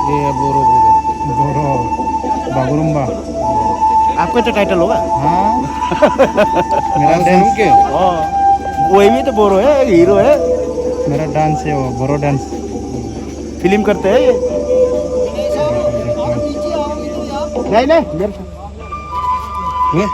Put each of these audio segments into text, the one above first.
ये बोरो बोरो बोरो बागुरुम्बा। आपका तो टाइटल होगा। हाँ मेरा और डांस सुन के वही भी तो बोरो है, हीरो है। मेरा डांस है वो बोरो डांस। फिल्म करते हैं ये। नहीं नहीं मेरे साथ। ये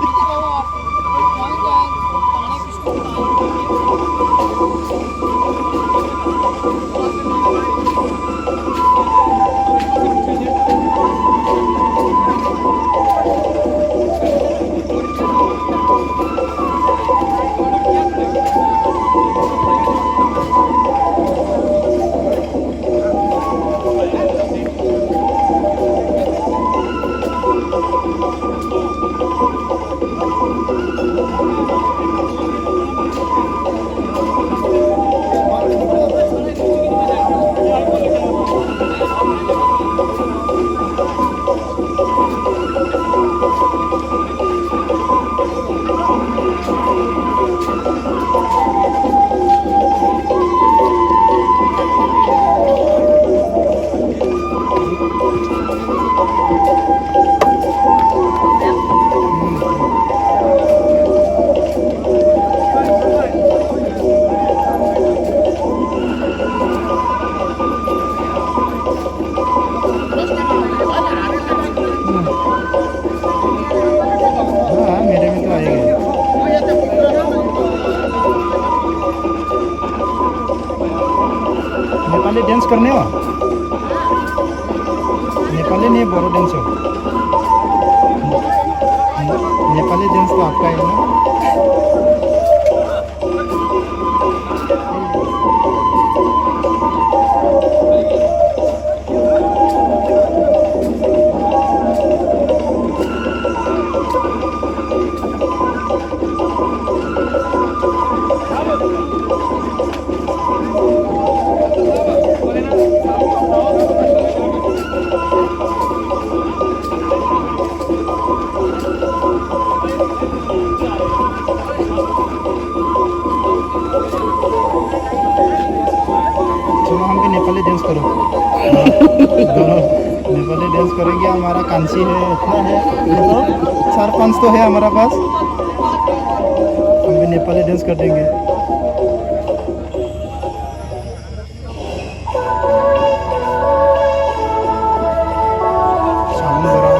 हाँ मेरे में तो आएगा। नेपाली डांस करने हो? नेपाली नहीं बोरो डांस हो। नेपाली डांस तो आपका है ना? चलो हम भी नेपाली डांस करो। दोनों नेपाली डांस करेंगे। हमारा कांची है, इतना है, देखो 4-5 तो है हमारा पास। हम भी नेपाली डांस कर देंगे। साउंड बढ़ाओ।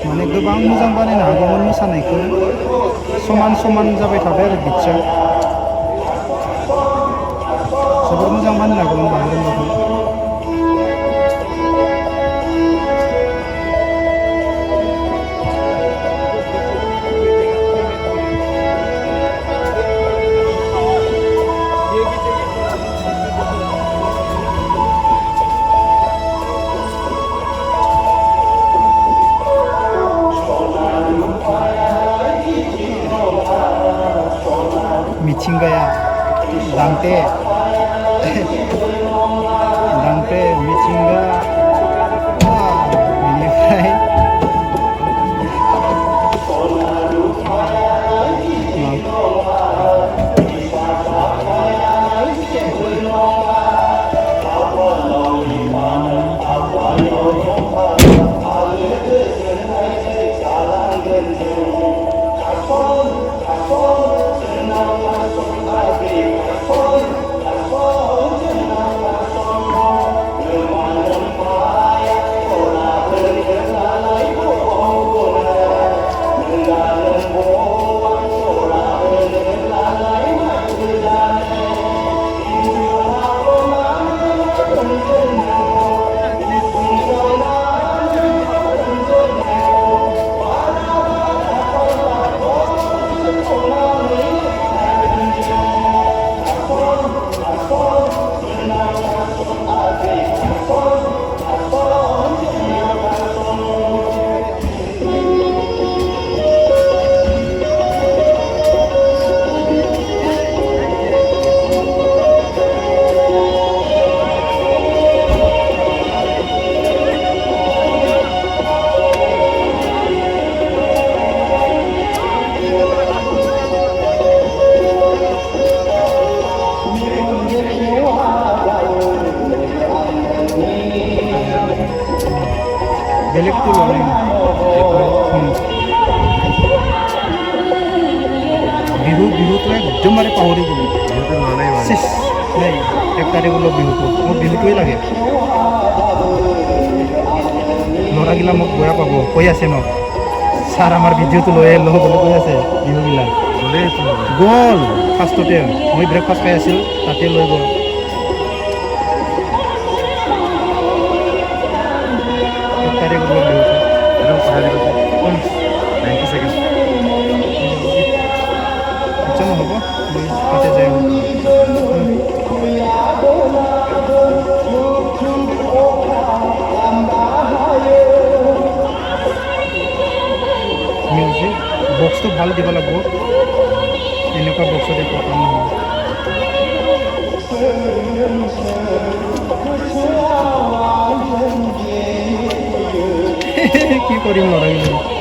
माने गोबां मोजां बानायनो हागौमोन मोसानायखौ। समान समान जाबाय थाबाय आरो बिट्सआ। जोबोर मोजां बानायनो हागौमोन बागुरुम्बाखौ। ডাংটে डांटे मिचिंगा बेनिफ्राय बेलेगটো লোৱা নাই বিহুটো একদমবাৰে পাহৰি গ'লোঁ বিহুটো লোৱা নাই মানে নাই 1 তাৰিখ গ'লো বিহুটো মোক বিহুটোৱে লাগে ল'ৰাগিলা মোক বেয়া পাব কৈ আছে মোক ছাৰ আমাৰ ভিডিঅ'টো লৈ ল'ব বুলি কৈ আছে বিহুগিলা গ'ল ফাৰ্ষ্টতে মই ব্ৰেকফাষ্ট খাই আছিল তাতে লৈ গ'ল তাৰিখ গ'লো বিহুটো একদম পঢ়াই দিব 90 ছেকেণ্ড আচ্ছা নহ'ব তাতে যাই মিউজিক বক্সটো ভাল দিব লাগিব এনেকুৱা বক্সতে প্ৰথম নহয় কি কৰিম ল'ৰাবিলাক